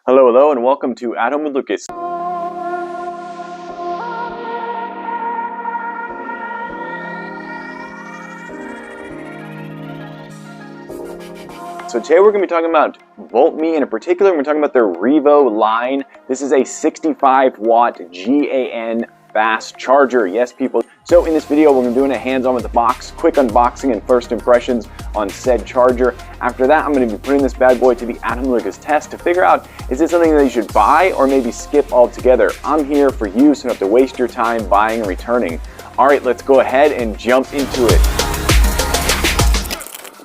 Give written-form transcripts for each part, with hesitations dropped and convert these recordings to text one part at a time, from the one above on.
Hello, hello, and welcome to Adam with Lucas. So today we're going to be talking about Voltme, and in particular we're talking about their Revo line. This is a 65 watt GaN fast charger. Yes, people. So in this video we're going to be doing a hands-on with the box, quick unboxing and first impressions on said charger. After that I'm going to be putting this bad boy to the Adam Lucas test to figure out, is this something that you should buy or maybe skip altogether? I'm here for you, so you don't have to waste your time buying and returning. Alright, let's go ahead and jump into it.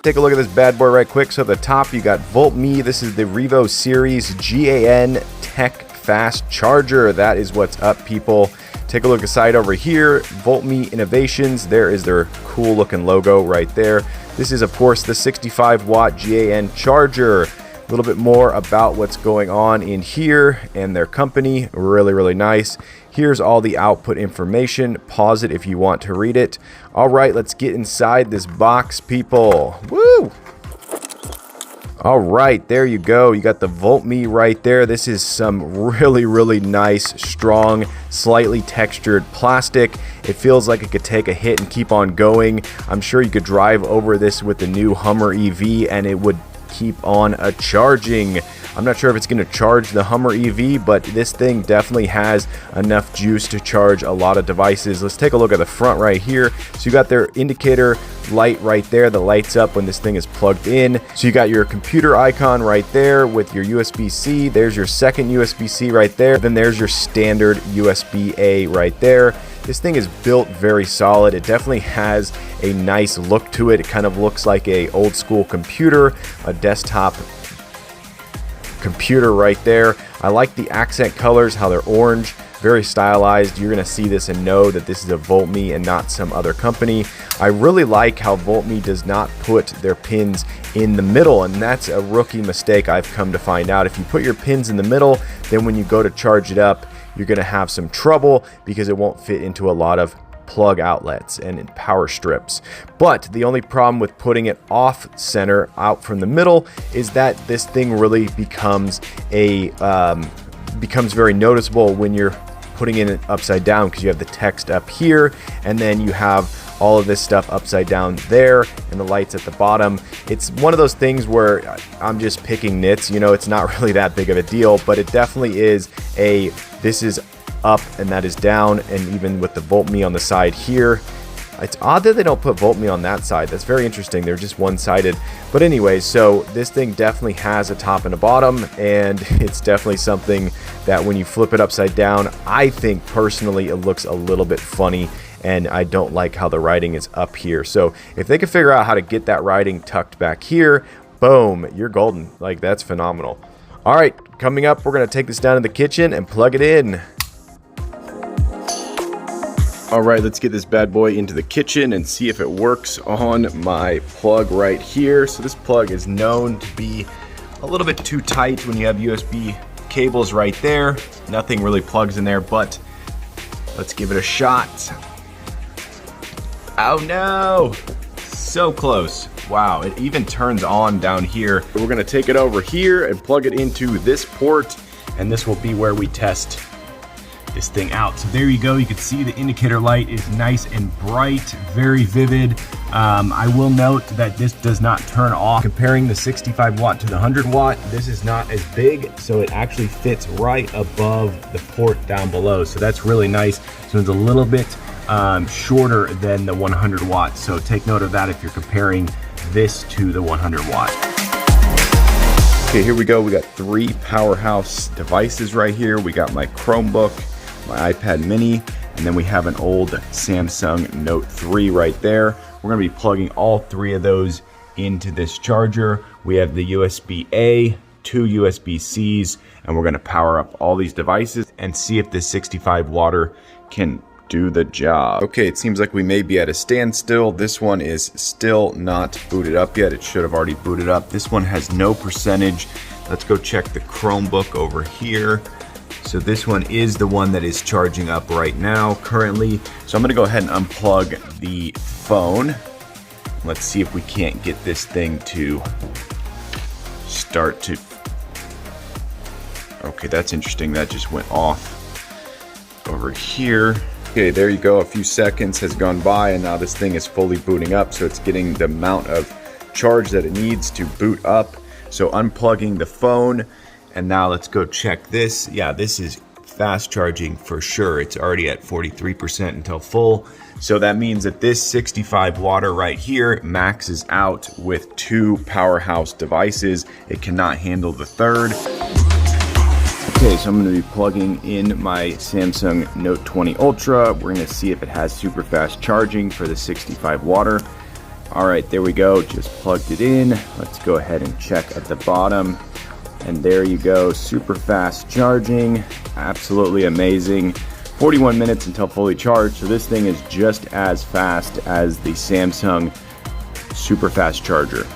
Take a look at this bad boy right quick. So at the top you got Voltme. This is the Revo series GaN Tech Fast Charger. That is what's up, people. Take a look aside over here, Voltme Innovations. There is their cool looking logo right there. This is of course the 65 watt GaN charger. A little bit more about what's going on in here and their company. Really nice. Here's all the output information. Pause it if you want to read it. All right, let's get inside this box, people. Woo! All right, there you go. You got the Voltme right there. This is some really nice, strong, slightly textured plastic. It feels like it could take a hit and keep on going. I'm sure you could drive over this with the new Hummer EV and it would keep on charging. I'm not sure if it's going to charge the Hummer EV, but this thing definitely has enough juice to charge a lot of devices. Let's take a look at the front right here. So you got their indicator light right there that lights up when this thing is plugged in. So you got your computer icon right there with your USB-C. There's your second USB-C right there. Then there's your standard USB-A right there. This thing is built very solid. It definitely has a nice look to it. It kind of looks like a old school computer, a desktop computer right there. I like the accent colors, how they're orange, very stylized. You're gonna see this and know that this is a Voltme and not some other company. I really like how Voltme does not put their pins in the middle, and that's a rookie mistake I've come to find out. If you put your pins in the middle, then when you go to charge it up, you're gonna have some trouble because it won't fit into a lot of plug outlets and power strips. But the only problem with putting it off center out from the middle is that this thing really becomes very noticeable when you're putting it upside down, because you have the text up here and then you have all of this stuff upside down there and the lights at the bottom. It's one of those things where I'm just picking nits, you know, it's not really that big of a deal, but it definitely is this is up and that is down. And even with the Voltme on the side here, it's odd that they don't put Voltme on that side. That's very interesting. They're just one-sided. But anyway, so this thing definitely has a top and a bottom, and it's definitely something that when you flip it upside down, I think personally it looks a little bit funny, and I don't like how the writing is up here. So if they could figure out how to get that writing tucked back here, boom, you're golden. Like, that's phenomenal. All right, coming up, we're gonna take this down to the kitchen and plug it in. All right, let's get this bad boy into the kitchen and see if it works on my plug right here. So this plug is known to be a little bit too tight when you have USB cables right there. Nothing really plugs in there, but let's give it a shot. Oh no, so close. Wow, it even turns on down here. We're gonna take it over here and plug it into this port, and this will be where we test this thing out. So there you go. You can see the indicator light is nice and bright, very vivid. I will note that this does not turn off. Comparing the 65 watt to the 100 watt, this is not as big, so it actually fits right above the port down below. So that's really nice. So it's a little bit shorter than the 100 watt. So take note of that if you're comparing this to the 100 watt. Okay, here we go. We got three powerhouse devices right here. We got my Chromebook, my iPad mini, and then we have an old Samsung Note 3 right there. We're gonna be plugging all three of those into this charger. We have the USB-A, two USB-Cs, and we're gonna power up all these devices and see if this 65 watt can do the job. Okay, it seems like we may be at a standstill. This one is still not booted up yet. It should have already booted up. This one has no percentage. Let's go check the Chromebook over here. So this one is the one that is charging up right now currently. So I'm gonna go ahead and unplug the phone. Let's see if we can't get this thing to start to Okay, that's interesting. That just went off over here. Okay, there you go. A few seconds has gone by and now this thing is fully booting up. So it's getting the amount of charge that it needs to boot up. So unplugging the phone, and now let's go check this. Yeah, this is fast charging for sure. It's already at 43% until full. So that means that this 65 watt right here maxes out with 2 powerhouse devices. It cannot handle the third. Okay, so I'm going to be plugging in my Samsung Note 20 Ultra. We're going to see if it has super fast charging for the 65 watt. All right, there we go. Just plugged it in. Let's go ahead and check at the bottom. And there you go, super fast charging. Absolutely amazing. 41 minutes until fully charged. So this thing is just as fast as the Samsung super fast charger.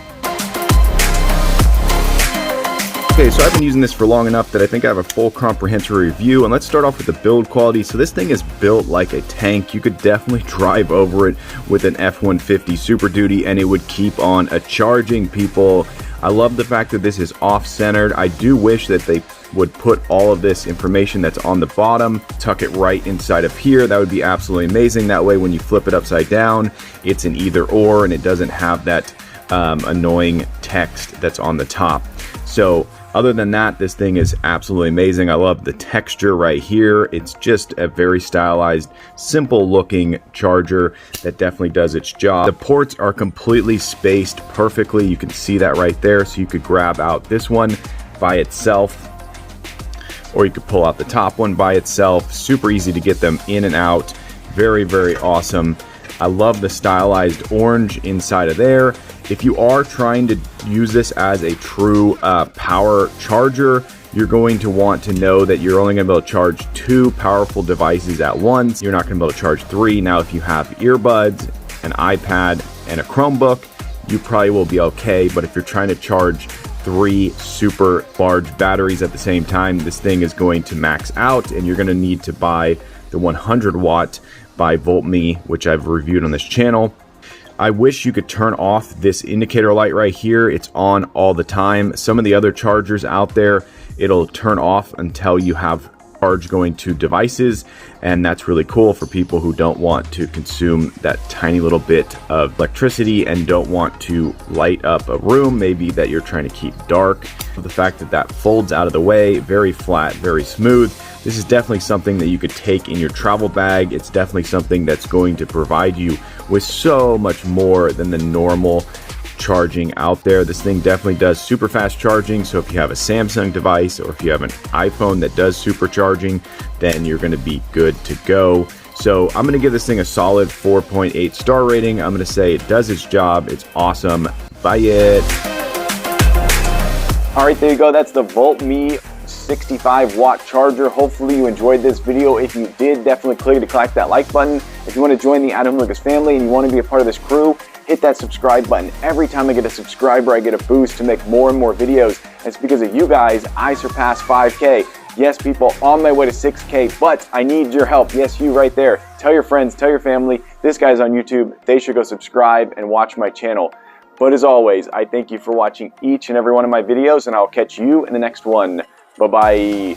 Okay, so I've been using this for long enough that I think I have a full comprehensive review, and let's start off with the build quality. So this thing is built like a tank. You could definitely drive over it with an F-150 Super Duty and it would keep on charging, people. I love the fact that this is off-centered. I do wish that they would put all of this information that's on the bottom, tuck it right inside of here. That would be absolutely amazing. That way when you flip it upside down, it's an either or and it doesn't have that annoying text that's on the top. So other than that, this thing is absolutely amazing. I love the texture right here. It's just a very stylized, simple looking charger that definitely does its job. The ports are completely spaced perfectly. You can see that right there. So you could grab out this one by itself, or you could pull out the top one by itself. Super easy to get them in and out. Very, very awesome. I love the stylized orange inside of there. If you are trying to use this as a true power charger, you're going to want to know that you're only going to be able to charge 2 powerful devices at once. You're not going to be able to charge 3. Now, if you have earbuds, an iPad, and a Chromebook, you probably will be okay. But if you're trying to charge 3 super large batteries at the same time, this thing is going to max out, and you're going to need to buy the 100 watt by Voltme, which I've reviewed on this channel. I wish you could turn off this indicator light right here. It's on all the time. Some of the other chargers out there, it'll turn off until you have charge going to devices, and that's really cool for people who don't want to consume that tiny little bit of electricity and don't want to light up a room maybe that you're trying to keep dark. The fact that that folds out of the way, very flat, very smooth. This is definitely something that you could take in your travel bag. It's definitely something that's going to provide you with so much more than the normal charging out there. This thing definitely does super fast charging. So if you have a Samsung device or if you have an iPhone that does supercharging, then you're going to be good to go. So I'm going to give this thing a solid 4.8 star rating. I'm going to say it does its job. It's awesome. Buy it. All right, there you go. That's the Voltme 65 watt charger. Hopefully you enjoyed this video. If you did, definitely click that like button. If you want to join the Adam Lucas family and you want to be a part of this crew, hit that subscribe button. Every time I get a subscriber, I get a boost to make more and more videos. And it's because of you guys I surpassed 5K. Yes, people, on my way to 6K, but I need your help. Yes, you right there. Tell your friends, tell your family, this guy's on YouTube. They should go subscribe and watch my channel. But as always, I thank you for watching each and every one of my videos, and I'll catch you in the next one. Bye-bye.